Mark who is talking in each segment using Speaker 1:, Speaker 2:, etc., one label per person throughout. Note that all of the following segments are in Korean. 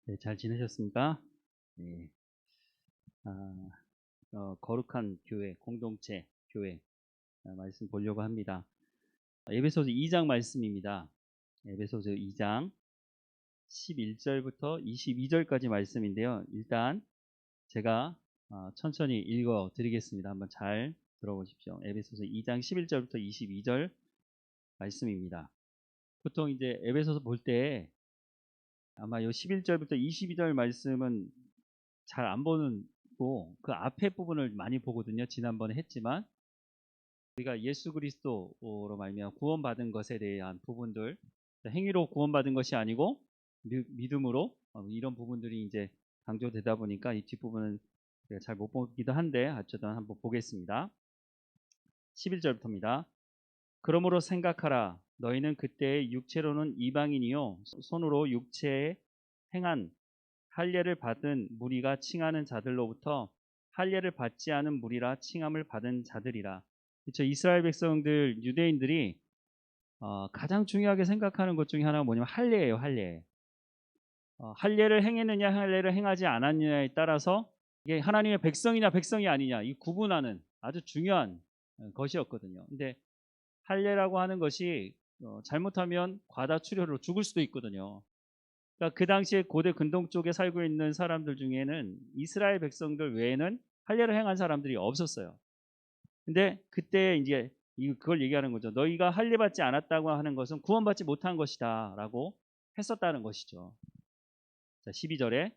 Speaker 1: 네, 잘 지내셨습니까? 네. 아, 거룩한 교회, 공동체 교회 말씀 보려고 합니다. 에베소서 2장 말씀입니다. 에베소서 2장 11절부터 22절까지 말씀인데요. 일단 제가 천천히 읽어 드리겠습니다. 한번 잘 들어보십시오. 에베소서 2장 11절부터 22절 말씀입니다. 보통 이제 에베소서 볼 때 아마 이 11절부터 22절 말씀은 잘 안 보는 고 그 앞에 부분을 많이 보거든요. 지난번에 했지만 우리가 예수 그리스도로 말미암아 구원받은 것에 대한 부분들, 행위로 구원받은 것이 아니고 믿음으로 이런 부분들이 이제 강조되다 보니까 이 뒷부분은 제가 잘 못 보기도 한데 어쨌든 한번 보겠습니다. 11절부터입니다. 그러므로 생각하라. 너희는 그때 육체로는 이방인이요 손으로 육체에 행한 할례를 받은 무리가 칭하는 자들로부터 할례를 받지 않은 무리라 칭함을 받은 자들이라. 그렇죠. 이스라엘 백성들 유대인들이 가장 중요하게 생각하는 것 중에 하나가 뭐냐면 할례예요. 할례. 할례를 행했느냐 할례를 행하지 않았느냐에 따라서 이게 하나님의 백성이냐 백성이 아니냐 이 구분하는 아주 중요한 것이었거든요. 근데 할례라고 하는 것이 잘못하면 과다출혈로 죽을 수도 있거든요. 그러니까 그 당시에 고대 근동 쪽에 살고 있는 사람들 중에는 이스라엘 백성들 외에는 할례를 행한 사람들이 없었어요. 근데 그때 이제 그걸 얘기하는 거죠. 너희가 할례 받지 않았다고 하는 것은 구원받지 못한 것이다라고 했었다는 것이죠. 자, 12절에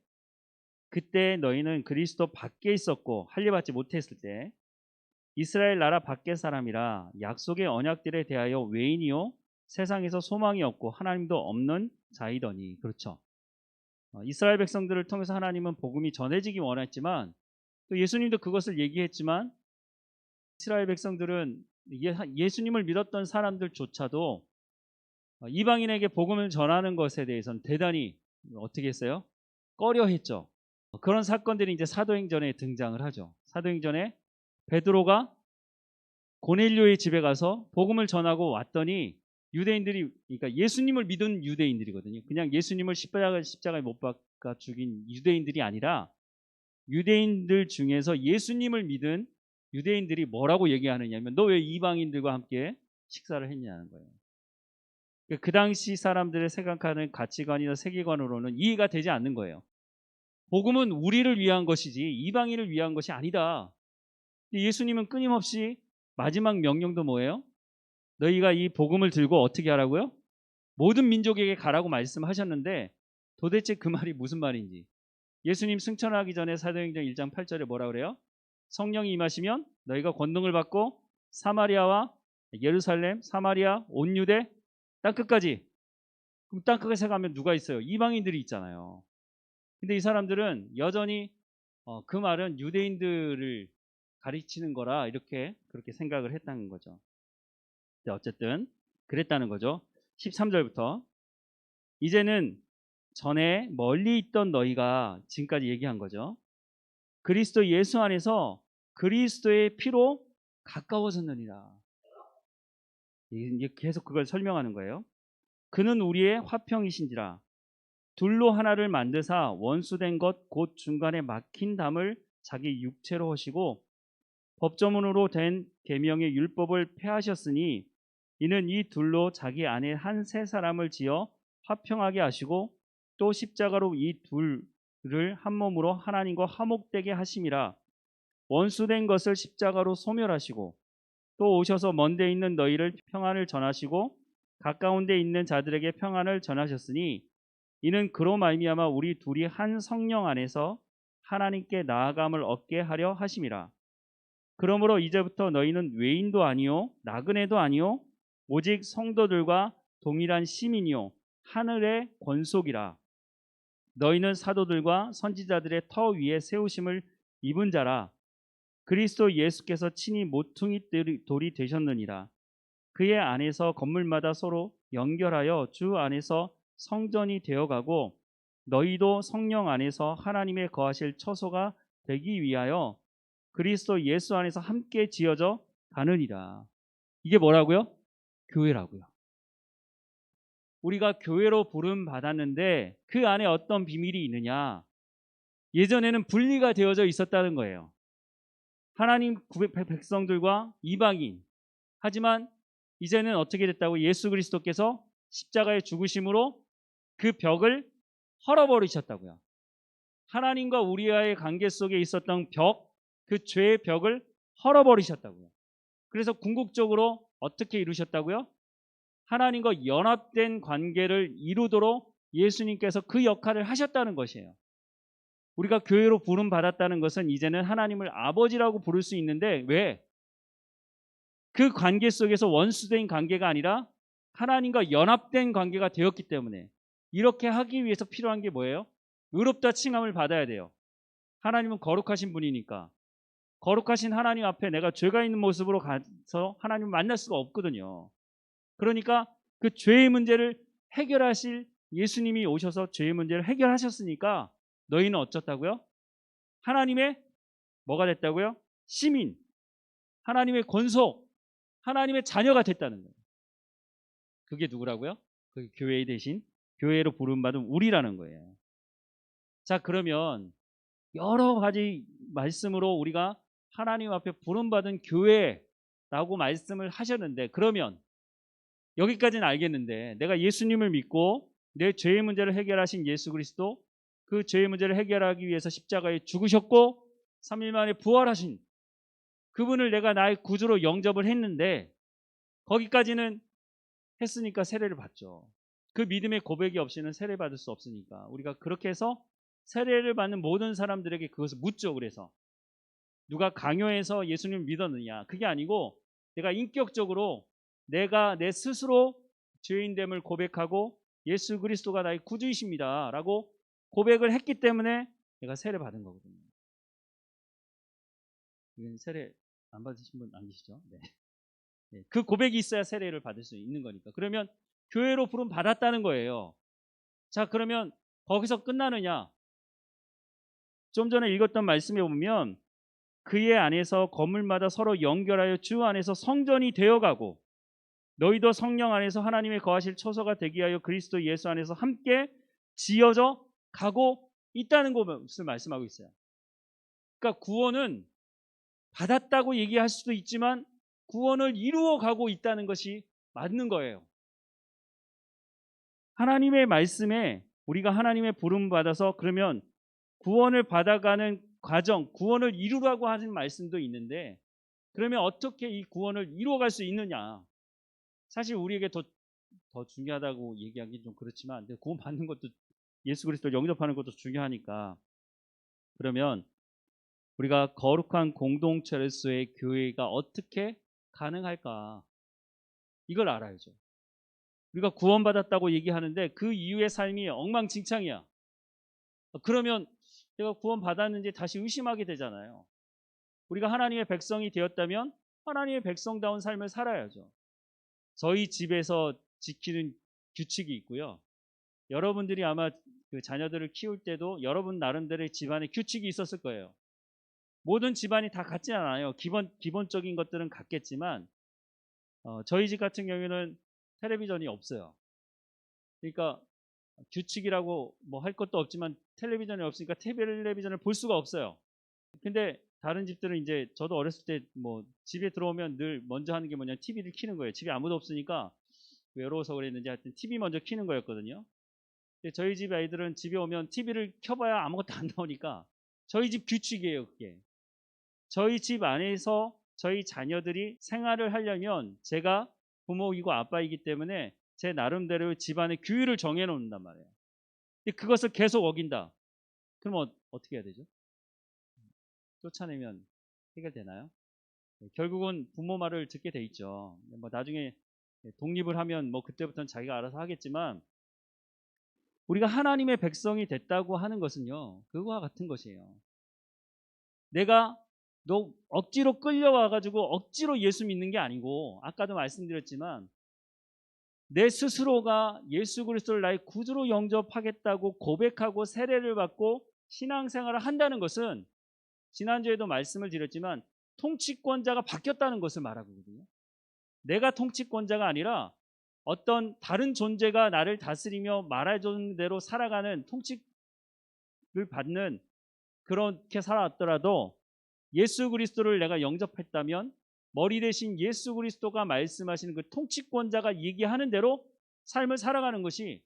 Speaker 1: 그때 너희는 그리스도 밖에 있었고 할례 받지 못했을 때 이스라엘 나라 밖의 사람이라 약속의 언약들에 대하여 외인이요 세상에서 소망이 없고 하나님도 없는 자이더니. 그렇죠. 이스라엘 백성들을 통해서 하나님은 복음이 전해지기 원했지만 또 예수님도 그것을 얘기했지만 이스라엘 백성들은 예수님을 믿었던 사람들조차도 이방인에게 복음을 전하는 것에 대해서는 대단히 어떻게 했어요? 꺼려했죠. 그런 사건들이 이제 사도행전에 등장을 하죠. 사도행전에 베드로가 고넬료의 집에 가서 복음을 전하고 왔더니 유대인들이, 그러니까 예수님을 믿은 유대인들이거든요. 그냥 예수님을 십자가에 못 박아 죽인 유대인들이 아니라 유대인들 중에서 예수님을 믿은 유대인들이 뭐라고 얘기하느냐면 너 왜 이방인들과 함께 식사를 했냐는 거예요. 그 당시 사람들의 생각하는 가치관이나 세계관으로는 이해가 되지 않는 거예요. 복음은 우리를 위한 것이지 이방인을 위한 것이 아니다. 예수님은 끊임없이 마지막 명령도 뭐예요? 너희가 이 복음을 들고 어떻게 하라고요? 모든 민족에게 가라고 말씀하셨는데 도대체 그 말이 무슨 말인지. 예수님 승천하기 전에 사도행전 1장 8절에 뭐라 그래요? 성령이 임하시면 너희가 권능을 받고 사마리아와 예루살렘, 사마리아, 온 유대, 땅끝까지. 그럼 땅끝에 가면 누가 있어요? 이방인들이 있잖아요. 근데 이 사람들은 여전히 그 말은 유대인들을 가르치는 거라 이렇게 그렇게 생각을 했다는 거죠. 어쨌든 그랬다는 거죠. 13절부터 이제는 전에 멀리 있던 너희가 지금까지 얘기한 거죠. 그리스도 예수 안에서 그리스도의 피로 가까워졌느니라. 이제 계속 그걸 설명하는 거예요. 그는 우리의 화평이신지라 둘로 하나를 만드사 원수된 것 곧 중간에 막힌 담을 자기 육체로 하시고 법조문으로 된 계명의 율법을 폐하셨으니 이는 이 둘로 자기 안에 한 새 사람을 지어 화평하게 하시고 또 십자가로 이 둘을 한 몸으로 하나님과 화목되게 하심이라. 원수된 것을 십자가로 소멸하시고 또 오셔서 먼데 있는 너희를 평안을 전하시고 가까운 데 있는 자들에게 평안을 전하셨으니 이는 그로 말미암아 우리 둘이 한 성령 안에서 하나님께 나아감을 얻게 하려 하심이라. 그러므로 이제부터 너희는 외인도 아니요 나그네도 아니요 오직 성도들과 동일한 시민이요 하늘의 권속이라. 너희는 사도들과 선지자들의 터 위에 세우심을 입은 자라. 그리스도 예수께서 친히 모퉁이 돌이 되셨느니라. 그의 안에서 건물마다 서로 연결하여 주 안에서 성전이 되어가고 너희도 성령 안에서 하나님의 거하실 처소가 되기 위하여 그리스도 예수 안에서 함께 지어져 가느니라. 이게 뭐라고요? 교회라고요. 우리가 교회로 부름 받았는데 그 안에 어떤 비밀이 있느냐? 예전에는 분리가 되어져 있었다는 거예요. 하나님 백성들과 이방인. 하지만 이제는 어떻게 됐다고? 예수 그리스도께서 십자가의 죽으심으로 그 벽을 헐어버리셨다고요. 하나님과 우리와의 관계 속에 있었던 벽, 그 죄의 벽을 헐어버리셨다고요. 그래서 궁극적으로 어떻게 이루셨다고요? 하나님과 연합된 관계를 이루도록 예수님께서 그 역할을 하셨다는 것이에요. 우리가 교회로 부름 받았다는 것은 이제는 하나님을 아버지라고 부를 수 있는데, 왜? 그 관계 속에서 원수된 관계가 아니라 하나님과 연합된 관계가 되었기 때문에. 이렇게 하기 위해서 필요한 게 뭐예요? 의롭다 칭함을 받아야 돼요. 하나님은 거룩하신 분이니까. 거룩하신 하나님 앞에 내가 죄가 있는 모습으로 가서 하나님을 만날 수가 없거든요. 그러니까 그 죄의 문제를 해결하실 예수님이 오셔서 죄의 문제를 해결하셨으니까 너희는 어쩌다고요? 하나님의 뭐가 됐다고요? 시민, 하나님의 권속, 하나님의 자녀가 됐다는 거예요. 그게 누구라고요? 그게 교회 대신 교회로 부름받은 우리라는 거예요. 자, 그러면 여러 가지 말씀으로 우리가 하나님 앞에 부름받은 교회라고 말씀을 하셨는데, 그러면 여기까지는 알겠는데 내가 예수님을 믿고 내 죄의 문제를 해결하신 예수 그리스도, 그 죄의 문제를 해결하기 위해서 십자가에 죽으셨고 3일 만에 부활하신 그분을 내가 나의 구주로 영접을 했는데, 거기까지는 했으니까 세례를 받죠. 그 믿음의 고백이 없이는 세례 받을 수 없으니까 우리가 그렇게 해서 세례를 받는 모든 사람들에게 그것을 묻죠. 그래서 누가 강요해서 예수님을 믿었느냐, 그게 아니고 내가 인격적으로 내가 내 스스로 죄인됨을 고백하고 예수 그리스도가 나의 구주이십니다 라고 고백을 했기 때문에 내가 세례 받은 거거든요. 이건 세례 안 받으신 분 안 계시죠? 네. 네. 그 고백이 있어야 세례를 받을 수 있는 거니까. 그러면 교회로 부름 받았다는 거예요. 자, 그러면 거기서 끝나느냐? 좀 전에 읽었던 말씀에 보면 그의 안에서 건물마다 서로 연결하여 주 안에서 성전이 되어가고 너희도 성령 안에서 하나님의 거하실 처소가 되기 위하여 그리스도 예수 안에서 함께 지어져 가고 있다는 것을 말씀하고 있어요. 그러니까 구원은 받았다고 얘기할 수도 있지만 구원을 이루어 가고 있다는 것이 맞는 거예요. 하나님의 말씀에 우리가 하나님의 부름 받아서 그러면 구원을 받아가는 과정, 구원을 이루라고 하는 말씀도 있는데, 그러면 어떻게 이 구원을 이루어갈 수 있느냐? 사실 우리에게 더 중요하다고 얘기하기 좀 그렇지만 구원 받는 것도, 예수 그리스도 영접하는 것도 중요하니까. 그러면 우리가 거룩한 공동체로서의 교회가 어떻게 가능할까? 이걸 알아야죠. 우리가 구원받았다고 얘기하는데 그 이후의 삶이 엉망진창이야. 그러면 내가 구원받았는지 다시 의심하게 되잖아요. 우리가 하나님의 백성이 되었다면 하나님의 백성다운 삶을 살아야죠. 저희 집에서 지키는 규칙이 있고요. 여러분들이 아마 그 자녀들을 키울 때도 여러분 나름대로의 집안의 규칙이 있었을 거예요. 모든 집안이 다 같지 않아요. 기본적인 것들은 같겠지만 저희 집 같은 경우에는 텔레비전이 없어요. 그러니까 규칙이라고 뭐 할 것도 없지만 텔레비전이 없으니까 텔레비전을 볼 수가 없어요. 근데 다른 집들은 이제 저도 어렸을 때 뭐 집에 들어오면 늘 먼저 하는 게 뭐냐, TV를 켜는 거예요. 집에 아무도 없으니까 외로워서 그랬는지 하여튼 TV 먼저 켜는 거였거든요. 근데 저희 집 아이들은 집에 오면 TV를 켜봐야 아무것도 안 나오니까 저희 집 규칙이에요, 그게. 저희 집 안에서 저희 자녀들이 생활을 하려면 제가 부모이고 아빠이기 때문에 제 나름대로 집안의 규율을 정해놓는단 말이에요. 근데 그것을 계속 어긴다. 그럼 어떻게 해야 되죠? 쫓아내면 해결되나요? 결국은 부모 말을 듣게 돼 있죠. 뭐 나중에 독립을 하면 뭐 그때부터는 자기가 알아서 하겠지만, 우리가 하나님의 백성이 됐다고 하는 것은요, 그거와 같은 것이에요. 내가 너 억지로 끌려와가지고 억지로 예수 믿는 게 아니고, 아까도 말씀드렸지만 내 스스로가 예수 그리스도를 나의 구주로 영접하겠다고 고백하고 세례를 받고 신앙생활을 한다는 것은, 지난주에도 말씀을 드렸지만 통치권자가 바뀌었다는 것을 말하거든요. 내가 통치권자가 아니라 어떤 다른 존재가 나를 다스리며 말해주는 대로 살아가는 통치를 받는 그렇게 살아왔더라도 예수 그리스도를 내가 영접했다면 머리 대신 예수 그리스도가 말씀하시는 그 통치권자가 얘기하는 대로 삶을 살아가는 것이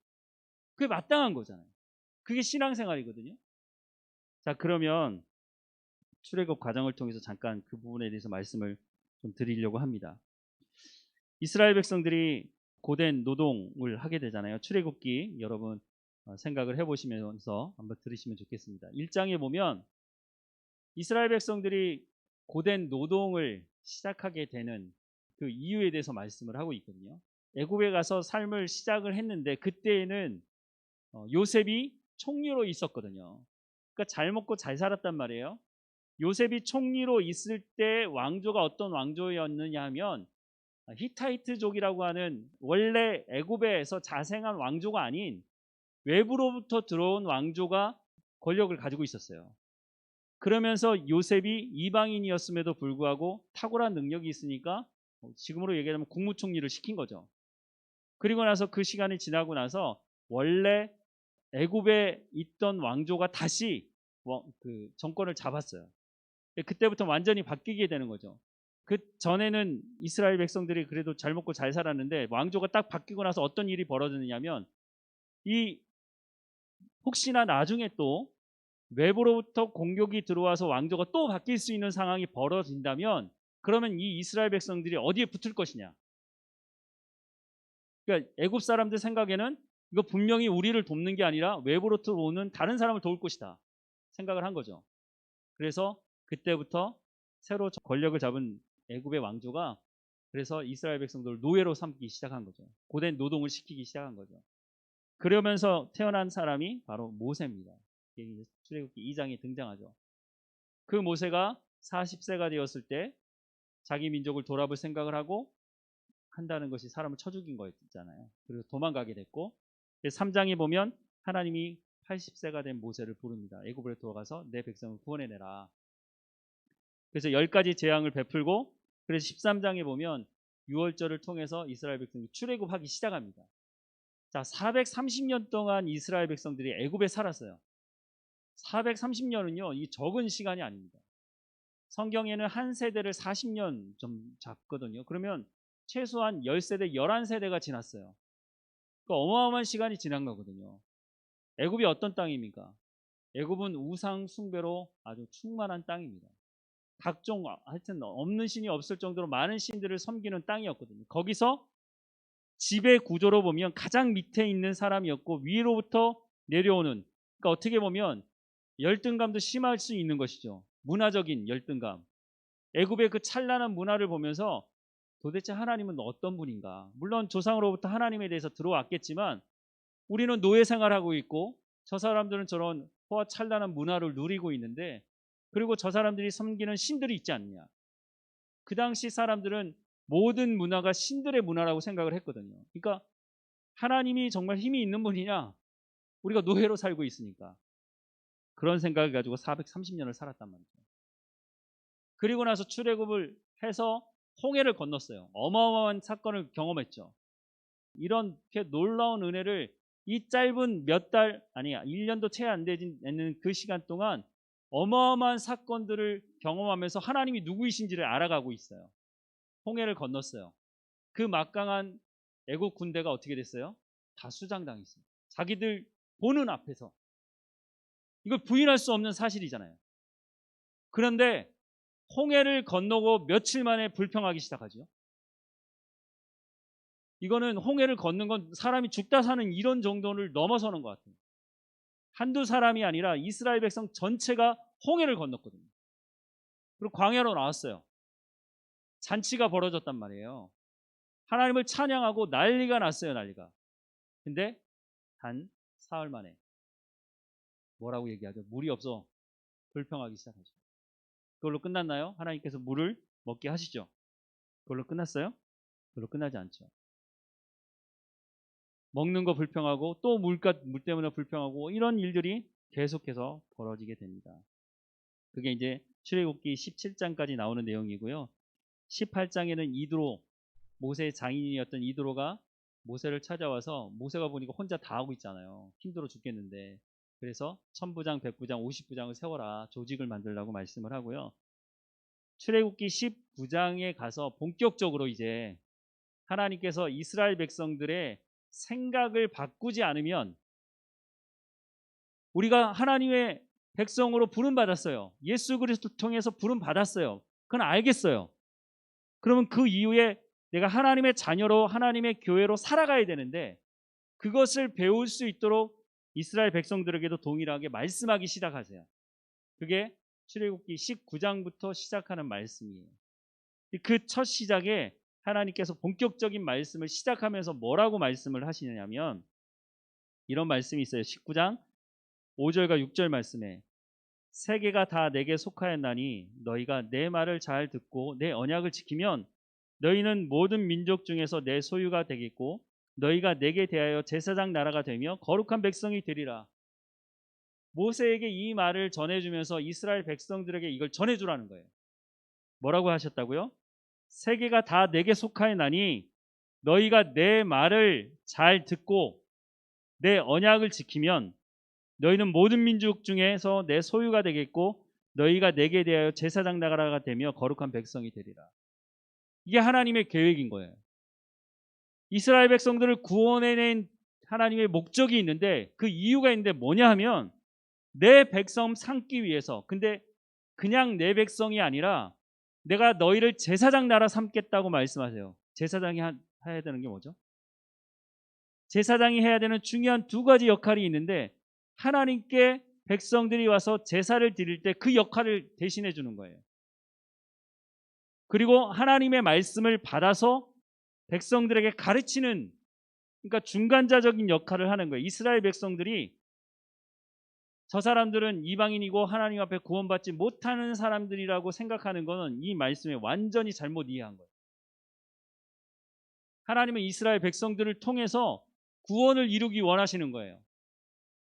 Speaker 1: 그게 마땅한 거잖아요. 그게 신앙생활이거든요. 자, 그러면 출애굽 과정을 통해서 잠깐 그 부분에 대해서 말씀을 좀 드리려고 합니다. 이스라엘 백성들이 고된 노동을 하게 되잖아요. 출애굽기 여러분 생각을 해보시면서 한번 들으시면 좋겠습니다. 1장에 보면 이스라엘 백성들이 고된 노동을 시작하게 되는 그 이유에 대해서 말씀을 하고 있거든요. 애굽에 가서 삶을 시작을 했는데 그때에는 요셉이 총리로 있었거든요. 그러니까 잘 먹고 잘 살았단 말이에요. 요셉이 총리로 있을 때 왕조가 어떤 왕조였느냐 하면 히타이트족이라고 하는 원래 애굽에서 자생한 왕조가 아닌 외부로부터 들어온 왕조가 권력을 가지고 있었어요. 그러면서 요셉이 이방인이었음에도 불구하고 탁월한 능력이 있으니까 지금으로 얘기하면 국무총리를 시킨 거죠. 그리고 나서 그 시간이 지나고 나서 원래 애굽에 있던 왕조가 다시 그 정권을 잡았어요. 그때부터 완전히 바뀌게 되는 거죠. 그 전에는 이스라엘 백성들이 그래도 잘 먹고 잘 살았는데 왕조가 딱 바뀌고 나서 어떤 일이 벌어지느냐면 이 혹시나 나중에 또 외부로부터 공격이 들어와서 왕조가 또 바뀔 수 있는 상황이 벌어진다면 그러면 이 이스라엘 백성들이 어디에 붙을 것이냐. 그러니까 애굽 사람들 생각에는 이거 분명히 우리를 돕는 게 아니라 외부로부터 오는 다른 사람을 도울 것이다 생각을 한 거죠. 그래서 그때부터 새로 권력을 잡은 애굽의 왕조가 그래서 이스라엘 백성들을 노예로 삼기 시작한 거죠. 고된 노동을 시키기 시작한 거죠. 그러면서 태어난 사람이 바로 모세입니다. 출애굽기 2장에 등장하죠. 그 모세가 40세가 되었을 때 자기 민족을 돌아볼 생각을 하고 한다는 것이 사람을 쳐 죽인 거였잖아요. 그래서 도망가게 됐고 3장에 보면 하나님이 80세가 된 모세를 부릅니다. 애굽으로 돌아가서 내 백성을 구원해내라. 그래서 10가지 재앙을 베풀고 그래서 13장에 보면 유월절을 통해서 이스라엘 백성이 출애굽하기 시작합니다. 자, 430년 동안 이스라엘 백성들이 애굽에 살았어요. 430년은요, 이 적은 시간이 아닙니다. 성경에는 한 세대를 40년 좀 잡거든요. 그러면 최소한 10세대, 11세대가 지났어요. 그러니까 어마어마한 시간이 지난 거거든요. 애굽이 어떤 땅입니까? 애굽은 우상 숭배로 아주 충만한 땅입니다. 각종 하여튼 없는 신이 없을 정도로 많은 신들을 섬기는 땅이었거든요. 거기서 지배 구조로 보면 가장 밑에 있는 사람이었고 위로부터 내려오는, 그러니까 어떻게 보면 열등감도 심할 수 있는 것이죠. 문화적인 열등감. 애굽의 그 찬란한 문화를 보면서 도대체 하나님은 어떤 분인가. 물론 조상으로부터 하나님에 대해서 들어왔겠지만 우리는 노예 생활하고 있고 저 사람들은 저런 호화 찬란한 문화를 누리고 있는데 그리고 저 사람들이 섬기는 신들이 있지 않느냐. 그 당시 사람들은 모든 문화가 신들의 문화라고 생각을 했거든요. 그러니까 하나님이 정말 힘이 있는 분이냐? 우리가 노예로 살고 있으니까. 그런 생각을 가지고 430년을 살았단 말이죠. 그리고 나서 출애굽을 해서 홍해를 건넜어요. 어마어마한 사건을 경험했죠. 이렇게 놀라운 은혜를 이 짧은 몇 달, 아니 1년도 채 안 되는 그 시간 동안 어마어마한 사건들을 경험하면서 하나님이 누구이신지를 알아가고 있어요. 홍해를 건넜어요. 그 막강한 애국 군대가 어떻게 됐어요? 다 수장당했어요. 자기들 보는 앞에서. 이걸 부인할 수 없는 사실이잖아요. 그런데 홍해를 건너고 며칠 만에 불평하기 시작하죠. 이거는 홍해를 걷는 건 사람이 죽다 사는 이런 정도를 넘어서는 것 같아요. 한두 사람이 아니라 이스라엘 백성 전체가 홍해를 건넜거든요. 그리고 광야로 나왔어요. 잔치가 벌어졌단 말이에요. 하나님을 찬양하고 난리가 났어요, 난리가. 근데 단 사흘 만에 뭐라고 얘기하죠? 물이 없어 불평하기 시작하죠. 그걸로 끝났나요? 하나님께서 물을 먹게 하시죠. 그걸로 끝났어요? 그걸로 끝나지 않죠. 먹는 거 불평하고 또 물 때문에 불평하고 이런 일들이 계속해서 벌어지게 됩니다. 그게 이제 출애굽기 17장까지 나오는 내용이고요. 18장에는 이드로, 모세의 장인이었던 이드로가 모세를 찾아와서 모세가 보니까 혼자 다 하고 있잖아요. 힘들어 죽겠는데. 그래서 천부장, 백부장, 50부장을 세워라. 조직을 만들라고 말씀을 하고요. 출애굽기 19장에 가서 본격적으로 이제 하나님께서 이스라엘 백성들의 생각을 바꾸지 않으면 우리가 하나님의 백성으로 부름받았어요. 예수 그리스도 통해서 부름받았어요. 그건 알겠어요. 그러면 그 이후에 내가 하나님의 자녀로 하나님의 교회로 살아가야 되는데 그것을 배울 수 있도록 이스라엘 백성들에게도 동일하게 말씀하기 시작하세요. 그게 출애굽기 19장부터 시작하는 말씀이에요. 그 첫 시작에 하나님께서 본격적인 말씀을 시작하면서 뭐라고 말씀을 하시냐면 이런 말씀이 있어요. 19장 5절과 6절 말씀에 세계가 다 내게 속하였나니 너희가 내 말을 잘 듣고 내 언약을 지키면 너희는 모든 민족 중에서 내 소유가 되겠고 너희가 내게 대하여 제사장 나라가 되며 거룩한 백성이 되리라. 모세에게 이 말을 전해주면서 이스라엘 백성들에게 이걸 전해주라는 거예요. 뭐라고 하셨다고요? 세계가 다 내게 속하였나니 너희가 내 말을 잘 듣고 내 언약을 지키면 너희는 모든 민족 중에서 내 소유가 되겠고 너희가 내게 대하여 제사장 나라가 되며 거룩한 백성이 되리라. 이게 하나님의 계획인 거예요. 이스라엘 백성들을 구원해낸 하나님의 목적이 있는데 그 이유가 있는데 뭐냐 하면 내 백성 삼기 위해서. 근데 그냥 내 백성이 아니라 내가 너희를 제사장 나라 삼겠다고 말씀하세요. 제사장이 해야 되는 게 뭐죠? 제사장이 해야 되는 중요한 두 가지 역할이 있는데 하나님께 백성들이 와서 제사를 드릴 때 그 역할을 대신해 주는 거예요. 그리고 하나님의 말씀을 받아서 백성들에게 가르치는, 그러니까 중간자적인 역할을 하는 거예요. 이스라엘 백성들이 저 사람들은 이방인이고 하나님 앞에 구원받지 못하는 사람들이라고 생각하는 것은 이 말씀에 완전히 잘못 이해한 거예요. 하나님은 이스라엘 백성들을 통해서 구원을 이루기 원하시는 거예요.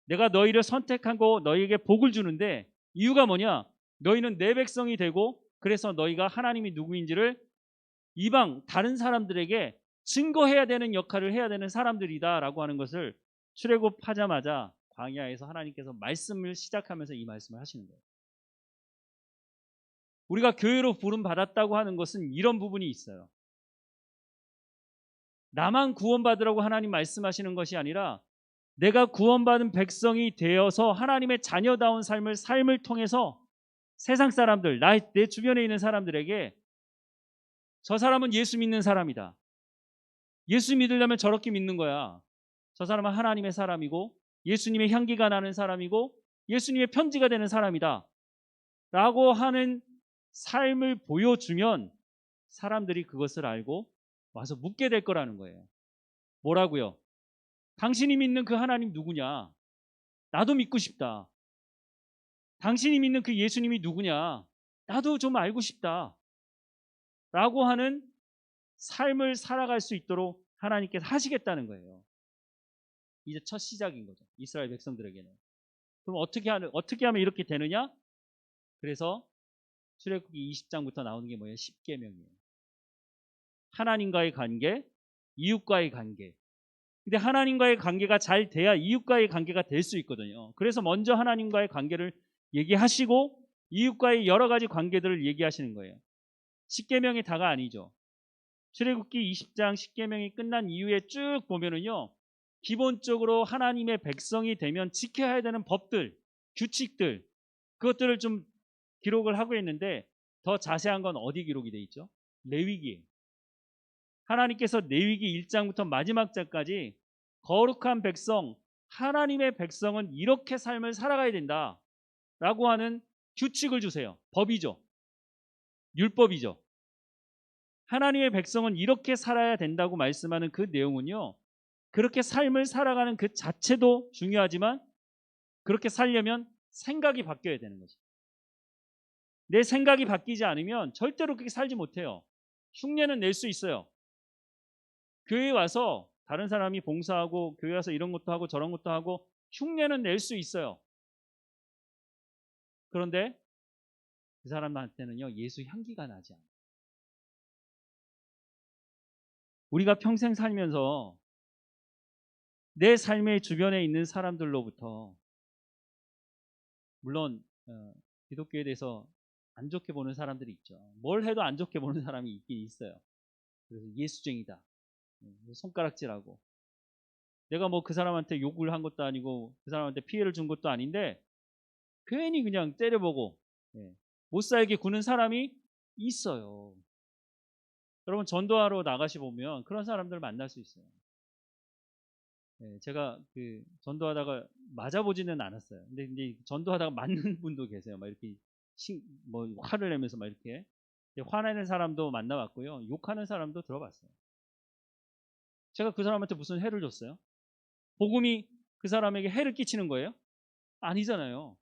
Speaker 1: 내가 너희를 선택하고 너희에게 복을 주는데 이유가 뭐냐? 너희는 내 백성이 되고 그래서 너희가 하나님이 누구인지를 이방 다른 사람들에게 증거해야 되는 역할을 해야 되는 사람들이다라고 하는 것을 출애굽하자마자 광야에서 하나님께서 말씀을 시작하면서 이 말씀을 하시는 거예요. 우리가 교회로 부름 받았다고 하는 것은 이런 부분이 있어요. 나만 구원받으라고 하나님 말씀하시는 것이 아니라 내가 구원받은 백성이 되어서 하나님의 자녀다운 삶을 통해서 세상 사람들, 내 주변에 있는 사람들에게 저 사람은 예수 믿는 사람이다. 예수 믿으려면 저렇게 믿는 거야. 저 사람은 하나님의 사람이고 예수님의 향기가 나는 사람이고 예수님의 편지가 되는 사람이다. 라고 하는 삶을 보여주면 사람들이 그것을 알고 와서 묻게 될 거라는 거예요. 뭐라고요? 당신이 믿는 그 하나님 누구냐? 나도 믿고 싶다. 당신이 믿는 그 예수님이 누구냐? 나도 좀 알고 싶다. 라고 하는 삶을 살아갈 수 있도록 하나님께서 하시겠다는 거예요. 이제 첫 시작인 거죠. 이스라엘 백성들에게는. 그럼 어떻게 하면 이렇게 되느냐? 그래서 출애굽기 20장부터 나오는 게 뭐예요? 10계명이에요. 하나님과의 관계, 이웃과의 관계. 근데 하나님과의 관계가 잘 돼야 이웃과의 관계가 될 수 있거든요. 그래서 먼저 하나님과의 관계를 얘기하시고 이웃과의 여러 가지 관계들을 얘기하시는 거예요. 10계명이 다가 아니죠. 출애굽기 20장 10계명이 끝난 이후에 쭉 보면은요. 기본적으로 하나님의 백성이 되면 지켜야 되는 법들, 규칙들, 그것들을 좀 기록을 하고 있는데 더 자세한 건 어디 기록이 돼 있죠? 레위기에. 하나님께서 레위기 1장부터 마지막 장까지 거룩한 백성, 하나님의 백성은 이렇게 삶을 살아가야 된다 라고 하는 규칙을 주세요. 법이죠. 율법이죠. 하나님의 백성은 이렇게 살아야 된다고 말씀하는 그 내용은요. 그렇게 삶을 살아가는 그 자체도 중요하지만 그렇게 살려면 생각이 바뀌어야 되는 거죠. 내 생각이 바뀌지 않으면 절대로 그렇게 살지 못해요. 흉내는 낼 수 있어요. 교회에 와서 다른 사람이 봉사하고 교회 와서 이런 것도 하고 저런 것도 하고 흉내는 낼 수 있어요. 그런데 그 사람한테는요 예수 향기가 나지 않아요. 우리가 평생 살면서 내 삶의 주변에 있는 사람들로부터, 물론 기독교에 대해서 안 좋게 보는 사람들이 있죠. 뭘 해도 안 좋게 보는 사람이 있긴 있어요. 그래서 예수쟁이다, 손가락질하고, 내가 뭐 그 사람한테 욕을 한 것도 아니고 그 사람한테 피해를 준 것도 아닌데 괜히 그냥 때려보고 못 살게 구는 사람이 있어요. 여러분, 전도하러 나가시 보면 그런 사람들 만날 수 있어요. 제가 그 전도하다가 맞아보지는 않았어요. 근데 이제 전도하다가 맞는 분도 계세요. 막 이렇게 뭐 화를 내면서 막 이렇게 화내는 사람도 만나봤고요. 욕하는 사람도 들어봤어요. 제가 그 사람한테 무슨 해를 줬어요? 복음이 그 사람에게 해를 끼치는 거예요? 아니잖아요.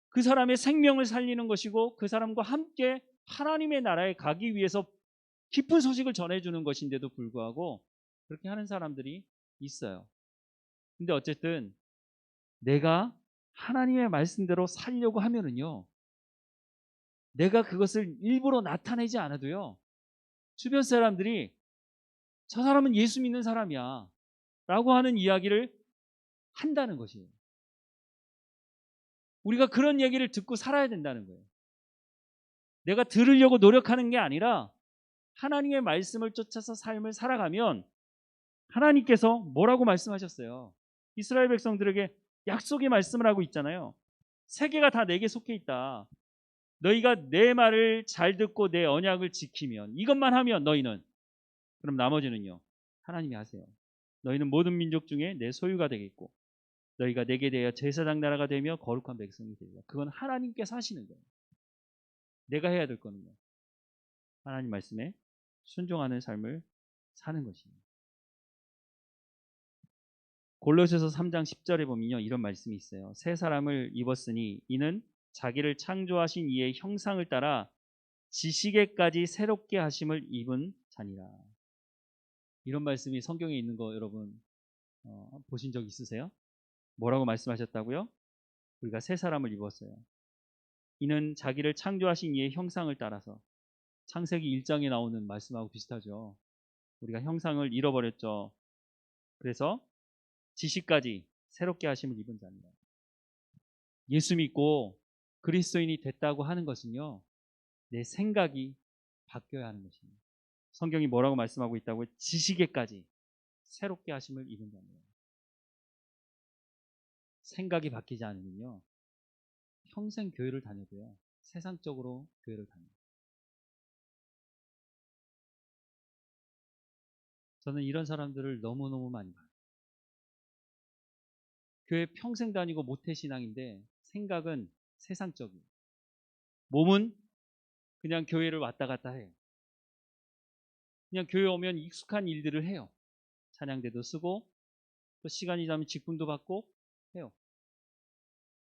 Speaker 1: 그 사람의 생명을 살리는 것이고 그 사람과 함께 하나님의 나라에 가기 위해서 기쁜 소식을 전해주는 것인데도 불구하고 그렇게 하는 사람들이 있어요. 근데 어쨌든 내가 하나님의 말씀대로 살려고 하면은요, 내가 그것을 일부러 나타내지 않아도요, 주변 사람들이 저 사람은 예수 믿는 사람이야 라고 하는 이야기를 한다는 것이에요. 우리가 그런 얘기를 듣고 살아야 된다는 거예요. 내가 들으려고 노력하는 게 아니라 하나님의 말씀을 쫓아서 삶을 살아가면 하나님께서 뭐라고 말씀하셨어요? 이스라엘 백성들에게 약속의 말씀을 하고 있잖아요. 세계가 다 내게 속해 있다. 너희가 내 말을 잘 듣고 내 언약을 지키면, 이것만 하면 너희는, 그럼 나머지는요, 하나님이 하세요. 너희는 모든 민족 중에 내 소유가 되겠고 너희가 내게 대하여 제사장 나라가 되며 거룩한 백성이 되리라. 그건 하나님께서 하시는 거예요. 내가 해야 될 거는요, 하나님 말씀에 순종하는 삶을 사는 것입니다. 골로새서 3장 10절에 보면요, 이런 말씀이 있어요. 새 사람을 입었으니 이는 자기를 창조하신 이의 형상을 따라 지식에까지 새롭게 하심을 입은 자니라. 이런 말씀이 성경에 있는 거 여러분 보신 적 있으세요? 뭐라고 말씀하셨다고요? 우리가 새 사람을 입었어요. 이는 자기를 창조하신 이의 형상을 따라서. 창세기 1장에 나오는 말씀하고 비슷하죠. 우리가 형상을 잃어버렸죠. 그래서 지식까지 새롭게 하심을 입은 자입니다. 예수 믿고 그리스도인이 됐다고 하는 것은요, 내 생각이 바뀌어야 하는 것입니다. 성경이 뭐라고 말씀하고 있다고요? 지식에까지 새롭게 하심을 입은 자입니다. 생각이 바뀌지 않으면요, 평생 교회를 다녀도요, 세상적으로 교회를 다녀요. 저는 이런 사람들을 너무너무 많이 봐요. 교회 평생 다니고 모태신앙인데 생각은 세상적이에요. 몸은 그냥 교회를 왔다 갔다 해요. 그냥 교회 오면 익숙한 일들을 해요. 찬양대도 쓰고 또 시간이 지나면 직분도 받고 해요.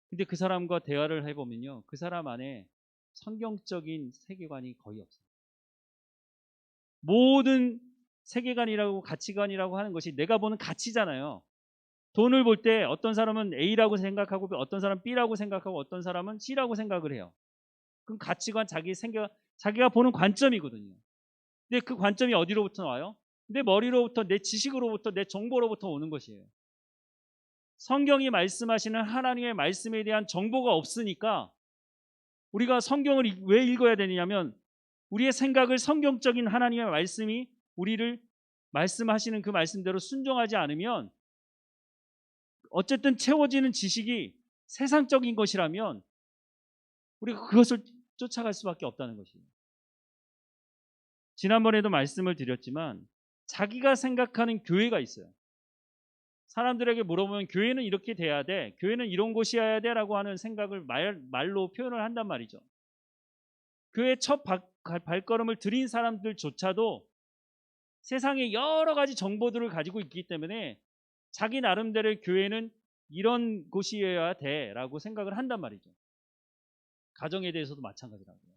Speaker 1: 근데 그 사람과 대화를 해보면요, 그 사람 안에 성경적인 세계관이 거의 없어요. 모든 세계관이라고 가치관이라고 하는 것이 내가 보는 가치잖아요. 돈을 볼 때 어떤 사람은 A라고 생각하고 어떤 사람은 B라고 생각하고 어떤 사람은 C라고 생각을 해요. 그럼 가치관, 자기가 보는 관점이거든요. 근데 그 관점이 어디로부터 와요? 내 머리로부터, 내 지식으로부터, 내 정보로부터 오는 것이에요. 성경이 말씀하시는 하나님의 말씀에 대한 정보가 없으니까 우리가 성경을 왜 읽어야 되냐면 우리의 생각을 성경적인 하나님의 말씀이 우리를 말씀하시는 그 말씀대로 순종하지 않으면 어쨌든 채워지는 지식이 세상적인 것이라면 우리가 그것을 쫓아갈 수밖에 없다는 것이에요. 지난번에도 말씀을 드렸지만 자기가 생각하는 교회가 있어요. 사람들에게 물어보면 교회는 이렇게 돼야 돼, 교회는 이런 곳이어야 돼 라고 하는 생각을 말로 표현을 한단 말이죠. 교회 첫 발걸음을 들인 사람들조차도 세상에 여러 가지 정보들을 가지고 있기 때문에 자기 나름대로의 교회는 이런 곳이어야 돼 라고 생각을 한단 말이죠. 가정에 대해서도 마찬가지라고요.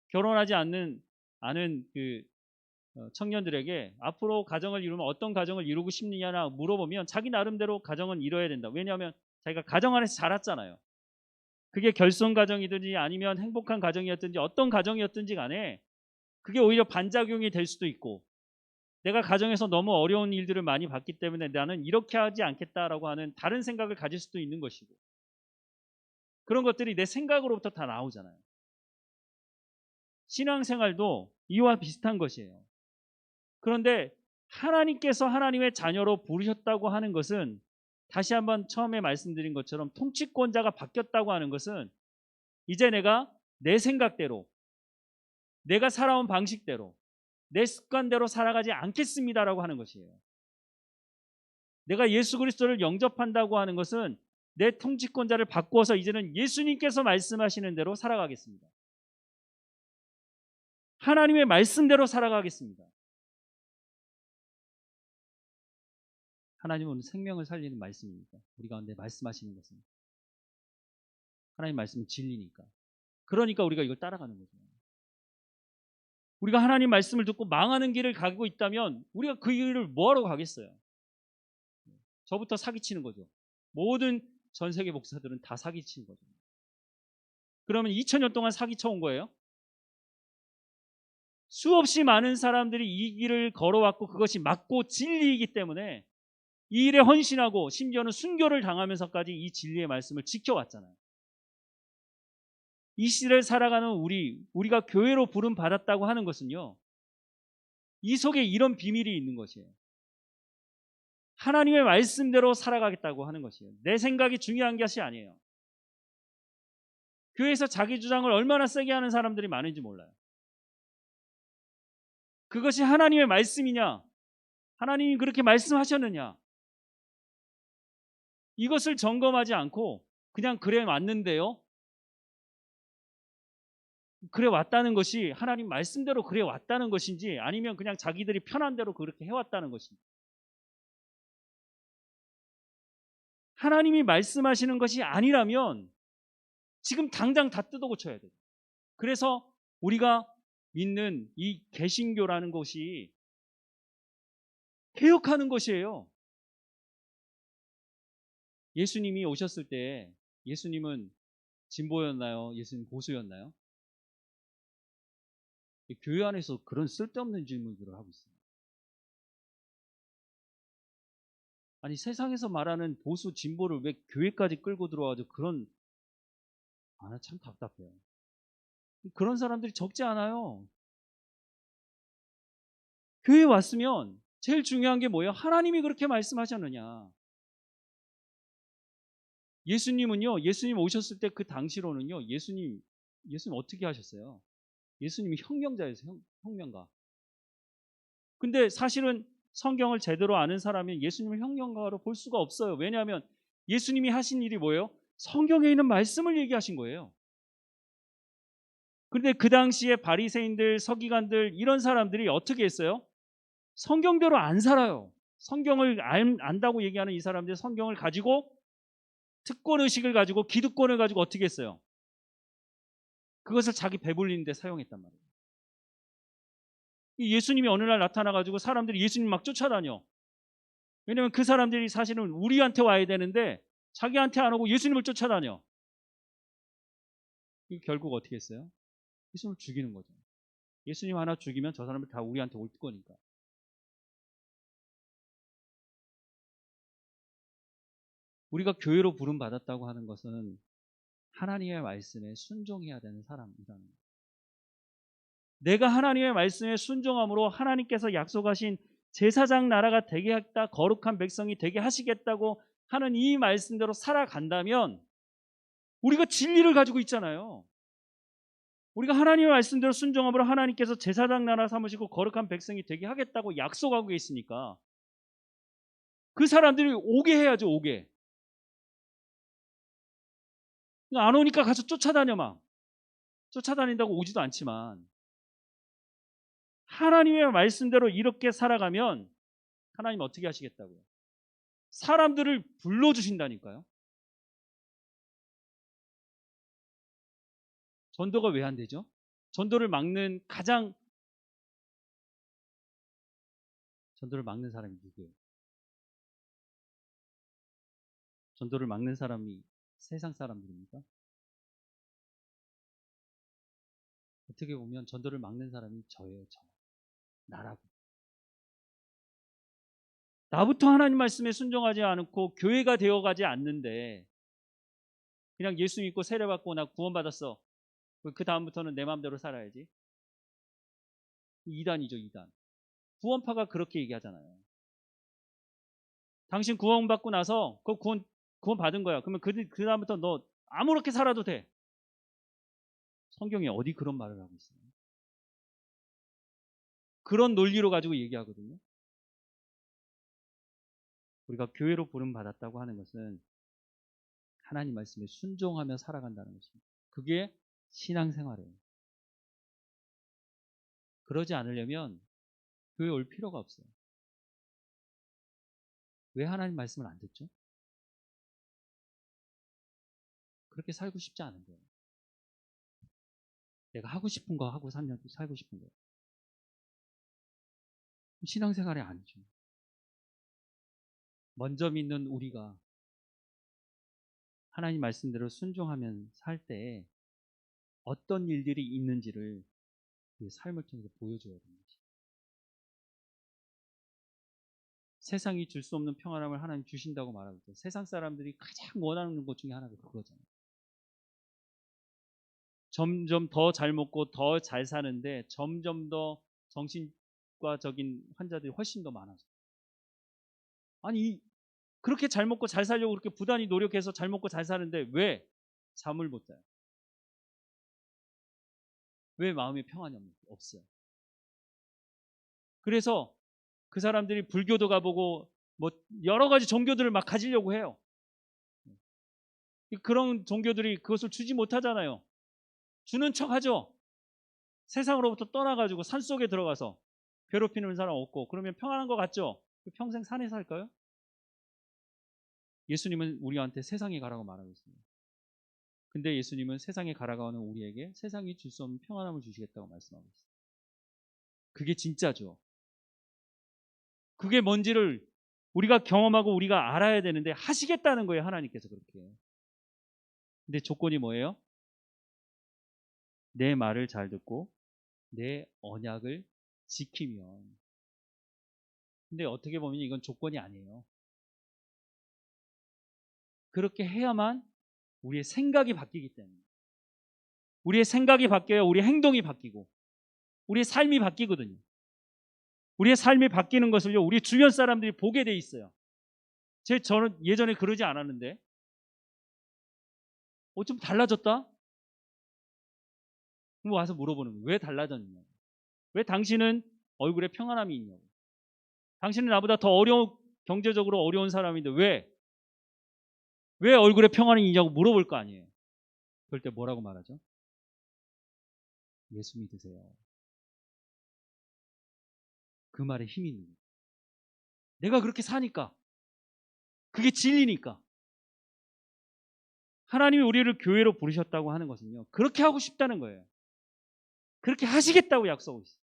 Speaker 1: 결혼하지 않은 그 청년들에게 앞으로 가정을 이루면 어떤 가정을 이루고 싶느냐나 물어보면 자기 나름대로 가정은 이뤄야 된다. 왜냐하면 자기가 가정 안에서 자랐잖아요. 그게 결손 가정이든지 아니면 행복한 가정이었든지 어떤 가정이었든지 간에 그게 오히려 반작용이 될 수도 있고 내가 가정에서 너무 어려운 일들을 많이 봤기 때문에 나는 이렇게 하지 않겠다라고 하는 다른 생각을 가질 수도 있는 것이고, 그런 것들이 내 생각으로부터 다 나오잖아요. 신앙생활도 이와 비슷한 것이에요. 그런데 하나님께서 하나님의 자녀로 부르셨다고 하는 것은, 다시 한번 처음에 말씀드린 것처럼 통치권자가 바뀌었다고 하는 것은, 이제 내가 내 생각대로, 내가 살아온 방식대로, 내 습관대로 살아가지 않겠습니다라고 하는 것이에요. 내가 예수 그리스도를 영접한다고 하는 것은 내 통치권자를 바꾸어서 이제는 예수님께서 말씀하시는 대로 살아가겠습니다. 하나님의 말씀대로 살아가겠습니다. 하나님은 생명을 살리는 말씀이니까, 우리 가운데 말씀하시는 것은 하나님 말씀은 진리니까. 그러니까 우리가 이걸 따라가는 거죠. 우리가 하나님 말씀을 듣고 망하는 길을 가고 있다면 우리가 그 길을 뭐하러 가겠어요? 저부터 사기치는 거죠. 모든 전 세계 목사들은 다 사기치는 거죠. 그러면 2000년 동안 사기쳐온 거예요? 수없이 많은 사람들이 이 길을 걸어왔고 그것이 맞고 진리이기 때문에 이 일에 헌신하고 심지어는 순교를 당하면서까지 이 진리의 말씀을 지켜왔잖아요. 이 시대를 살아가는 우리가 교회로 부름 받았다고 하는 것은요, 이 속에 이런 비밀이 있는 것이에요. 하나님의 말씀대로 살아가겠다고 하는 것이에요. 내 생각이 중요한 것이 아니에요. 교회에서 자기 주장을 얼마나 세게 하는 사람들이 많은지 몰라요. 그것이 하나님의 말씀이냐, 하나님이 그렇게 말씀하셨느냐, 이것을 점검하지 않고 그냥 그래 왔는데요, 그래 왔다는 것이 하나님 말씀대로 그래 왔다는 것인지, 아니면 그냥 자기들이 편한 대로 그렇게 해왔다는 것인지, 하나님이 말씀하시는 것이 아니라면 지금 당장 다 뜯어 고쳐야 돼요. 그래서 우리가 믿는 이 개신교라는 것이 개혁하는 것이에요. 예수님이 오셨을 때 예수님은 진보였나요? 예수님 보수였나요? 교회 안에서 그런 쓸데없는 질문들을 하고 있어요. 아니, 세상에서 말하는 보수 진보를 왜 교회까지 끌고 들어와가지고 그런, 참 답답해요. 그런 사람들이 적지 않아요. 교회에 왔으면 제일 중요한 게 뭐예요? 하나님이 그렇게 말씀하셨느냐. 예수님 오셨을 때 그 당시로는요, 예수님 어떻게 하셨어요? 예수님이 혁명자였어요, 혁명가. 근데 사실은 성경을 제대로 아는 사람이 예수님을 혁명가로 볼 수가 없어요. 왜냐하면 예수님이 하신 일이 뭐예요? 성경에 있는 말씀을 얘기하신 거예요. 그런데 그 당시에 바리새인들, 서기관들, 이런 사람들이 어떻게 했어요? 성경대로 안 살아요. 성경을 안다고 얘기하는 이 사람들이 성경을 가지고, 특권의식을 가지고, 기득권을 가지고 어떻게 했어요? 그것을 자기 배불리는 데 사용했단 말이에요. 예수님이 어느 날 나타나가지고 사람들이 예수님 막 쫓아다녀. 왜냐면 그 사람들이 사실은 우리한테 와야 되는데 자기한테 안 오고 예수님을 쫓아다녀. 결국 어떻게 했어요? 예수님을 죽이는 거죠. 예수님 하나 죽이면 저 사람들 다 우리한테 올 거니까. 우리가 교회로 부름 받았다고 하는 것은 하나님의 말씀에 순종해야 되는 사람이라는 거예요. 내가 하나님의 말씀에 순종함으로 하나님께서 약속하신 제사장 나라가 되게 했다, 거룩한 백성이 되게 하시겠다고 하는 이 말씀대로 살아간다면, 우리가 진리를 가지고 있잖아요. 우리가 하나님의 말씀대로 순종함으로 하나님께서 제사장 나라 삼으시고 거룩한 백성이 되게 하겠다고 약속하고 계시니까 그 사람들이 오게 해야죠. 오게. 안 오니까 가서 쫓아다녀. 막 쫓아다닌다고 오지도 않지만, 하나님의 말씀대로 이렇게 살아가면 하나님 어떻게 하시겠다고요? 사람들을 불러주신다니까요. 전도가 왜 안 되죠? 전도를 막는 전도를 막는 사람이 누구예요? 전도를 막는 사람이 세상 사람들입니까? 어떻게 보면 전도를 막는 사람이 저예요. 나라고. 나부터 하나님 말씀에 순종하지 않고 교회가 되어가지 않는데 그냥 예수 믿고 세례받고 나 구원받았어. 그 다음부터는 내 마음대로 살아야지. 이단이죠, 이단. 구원파가 그렇게 얘기하잖아요. 당신 구원받고 나서 그 구원 받은 거야. 그러면 그 다음부터 너 아무렇게 살아도 돼. 성경에 어디 그런 말을 하고 있어요? 그런 논리로 가지고 얘기하거든요. 우리가 교회로 부름 받았다고 하는 것은 하나님 말씀에 순종하며 살아간다는 것입니다. 그게 신앙생활이에요. 그러지 않으려면 교회 올 필요가 없어요. 왜 하나님 말씀을 안 듣죠? 그렇게 살고 싶지 않은 거예요. 내가 하고 싶은 거 하고 살고 싶은 거예요. 신앙생활이 아니죠. 먼저 믿는 우리가 하나님 말씀대로 순종하면 살 때 어떤 일들이 있는지를 그 삶을 통해서 보여줘야 되는 거죠. 세상이 줄 수 없는 평안함을 하나님 주신다고 말하고 있어요. 세상 사람들이 가장 원하는 것 중에 하나가 그거잖아요. 점점 더 잘 먹고 더 잘 사는데 점점 더 정신과적인 환자들이 훨씬 더 많아져. 아니 그렇게 잘 먹고 잘 살려고 그렇게 부단히 노력해서 잘 먹고 잘 사는데 왜 잠을 못 자요? 왜 마음에 평안이 없어요? 그래서 그 사람들이 불교도 가보고 뭐 여러 가지 종교들을 막 가지려고 해요. 그런 종교들이 그것을 주지 못하잖아요. 주는 척 하죠. 세상으로부터 떠나가지고 산속에 들어가서 괴롭히는 사람 없고 그러면 평안한 것 같죠? 평생 산에 살까요? 예수님은 우리한테 세상에 가라고 말하고 있습니다. 근데 예수님은 세상에 가라고 하는 우리에게 세상이 줄 수 없는 평안함을 주시겠다고 말씀하고 있어요. 그게 진짜죠. 그게 뭔지를 우리가 경험하고 우리가 알아야 되는데 하시겠다는 거예요. 하나님께서 그렇게. 근데 조건이 뭐예요? 내 말을 잘 듣고 내 언약을 지키면. 근데 어떻게 보면 이건 조건이 아니에요. 그렇게 해야만 우리의 생각이 바뀌기 때문에. 우리의 생각이 바뀌어야 우리의 행동이 바뀌고 우리의 삶이 바뀌거든요. 우리의 삶이 바뀌는 것을요, 우리 주변 사람들이 보게 돼 있어요. 저는 예전에 그러지 않았는데, 좀 달라졌다? 그럼 와서 물어보는 거예요. 왜 달라졌냐? 왜 당신은 얼굴에 평안함이 있냐고. 당신은 나보다 더 경제적으로 어려운 사람인데 왜 얼굴에 평안이 있냐고 물어볼 거 아니에요. 그럴 때 뭐라고 말하죠? 예수 믿으세요. 그 말에 힘이 있는 거예요. 내가 그렇게 사니까. 그게 진리니까. 하나님이 우리를 교회로 부르셨다고 하는 것은요, 그렇게 하고 싶다는 거예요. 그렇게 하시겠다고 약속하고 있어요.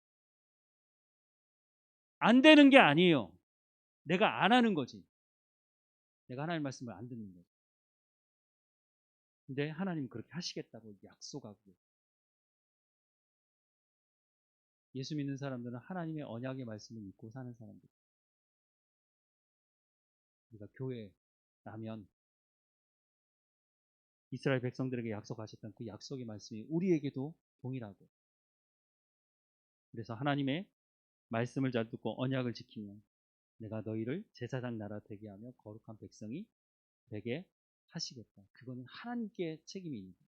Speaker 1: 안 되는 게 아니에요. 내가 안 하는 거지. 내가 하나님 말씀을 안 듣는 거지. 근데 하나님은 그렇게 하시겠다고 약속하고 예수 믿는 사람들은 하나님의 언약의 말씀을 믿고 사는 사람들. 우리가 교회라면 이스라엘 백성들에게 약속하셨던 그 약속의 말씀이 우리에게도 동일하고, 그래서 하나님의 말씀을 잘 듣고 언약을 지키면 내가 너희를 제사장 나라 되게 하며 거룩한 백성이 되게 하시겠다. 그거는 하나님께 책임이 있는 거예요.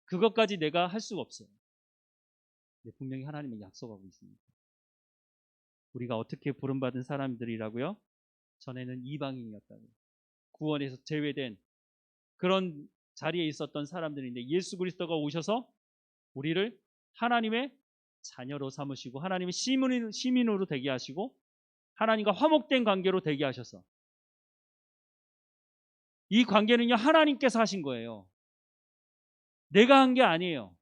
Speaker 1: 그것까지 내가 할 수가 없어요. 근데 분명히 하나님은 약속하고 있습니다. 우리가 어떻게 부름받은 사람들이라고요? 전에는 이방인이었다고. 구원에서 제외된 그런 자리에 있었던 사람들인데 예수 그리스도가 오셔서 우리를 하나님의 자녀로 삼으시고 하나님의 시민으로 되게 하시고 하나님과 화목된 관계로 되게 하셔서 이 관계는요 하나님께서 하신 거예요. 내가 한 게 아니에요.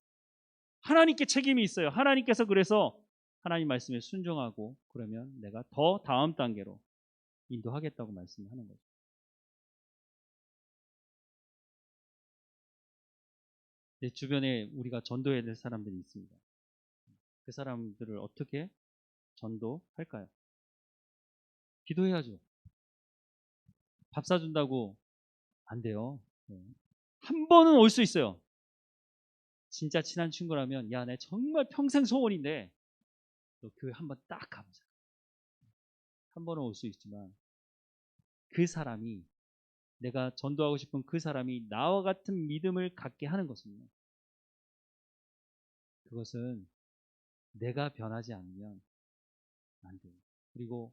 Speaker 1: 하나님께 책임이 있어요. 하나님께서 그래서 하나님 말씀에 순종하고 그러면 내가 더 다음 단계로 인도하겠다고 말씀하는 거죠. 내 주변에 우리가 전도해야 될 사람들이 있습니다. 그 사람들을 어떻게 전도할까요? 기도해야죠. 밥 사준다고 안 돼요. 네. 한 번은 올 수 있어요. 진짜 친한 친구라면 야, 내 정말 평생 소원인데 너 교회 한번 딱 가보자. 한 번은 올 수 있지만 그 사람이 내가 전도하고 싶은 그 사람이 나와 같은 믿음을 갖게 하는 것은요. 그것은 내가 변하지 않으면 안 돼요. 그리고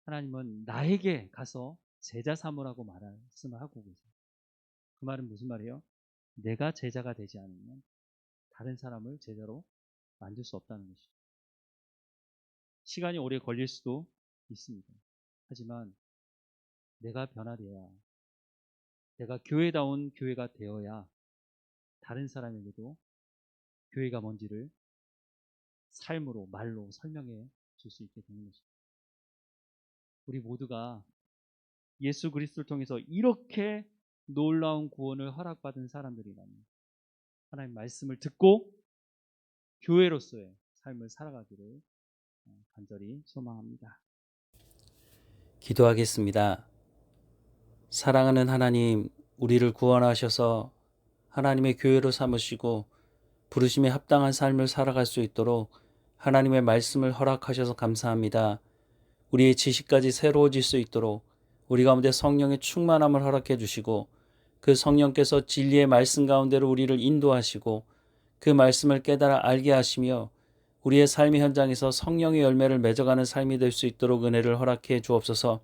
Speaker 1: 하나님은 나에게 가서 제자 삼으라고 말씀을 하고 계세요. 그 말은 무슨 말이에요? 내가 제자가 되지 않으면 다른 사람을 제자로 만들 수 없다는 것이죠. 시간이 오래 걸릴 수도 있습니다. 하지만 내가 변화되어야, 내가 교회다운 교회가 되어야 다른 사람에게도 교회가 뭔지를 삶으로, 말로 설명해 줄 수 있게 되는 것입니다. 우리 모두가 예수 그리스도를 통해서 이렇게 놀라운 구원을 허락받은 사람들이라면 하나님 말씀을 듣고 교회로서의 삶을 살아가기를 간절히 소망합니다.
Speaker 2: 기도하겠습니다. 사랑하는 하나님, 우리를 구원하셔서 하나님의 교회로 삼으시고 부르심에 합당한 삶을 살아갈 수 있도록 하나님의 말씀을 허락하셔서 감사합니다. 우리의 지식까지 새로워질 수 있도록 우리 가운데 성령의 충만함을 허락해 주시고 그 성령께서 진리의 말씀 가운데로 우리를 인도하시고 그 말씀을 깨달아 알게 하시며 우리의 삶의 현장에서 성령의 열매를 맺어가는 삶이 될 수 있도록 은혜를 허락해 주옵소서.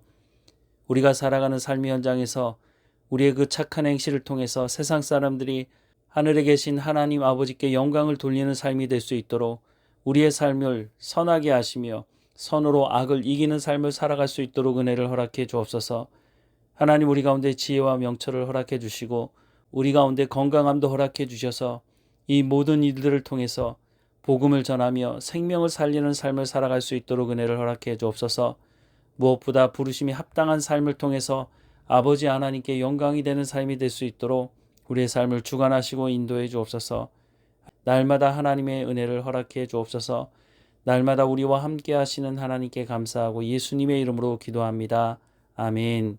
Speaker 2: 우리가 살아가는 삶의 현장에서 우리의 그 착한 행실을 통해서 세상 사람들이 하늘에 계신 하나님 아버지께 영광을 돌리는 삶이 될 수 있도록 우리의 삶을 선하게 하시며 선으로 악을 이기는 삶을 살아갈 수 있도록 은혜를 허락해 주옵소서. 하나님, 우리 가운데 지혜와 명철을 허락해 주시고 우리 가운데 건강함도 허락해 주셔서 이 모든 일들을 통해서 복음을 전하며 생명을 살리는 삶을 살아갈 수 있도록 은혜를 허락해 주옵소서. 무엇보다 부르심이 합당한 삶을 통해서 아버지 하나님께 영광이 되는 삶이 될 수 있도록 우리의 삶을 주관하시고 인도해 주옵소서. 날마다 하나님의 은혜를 허락해 주옵소서. 날마다 우리와 함께 하시는 하나님께 감사하고 예수님의 이름으로 기도합니다. 아멘.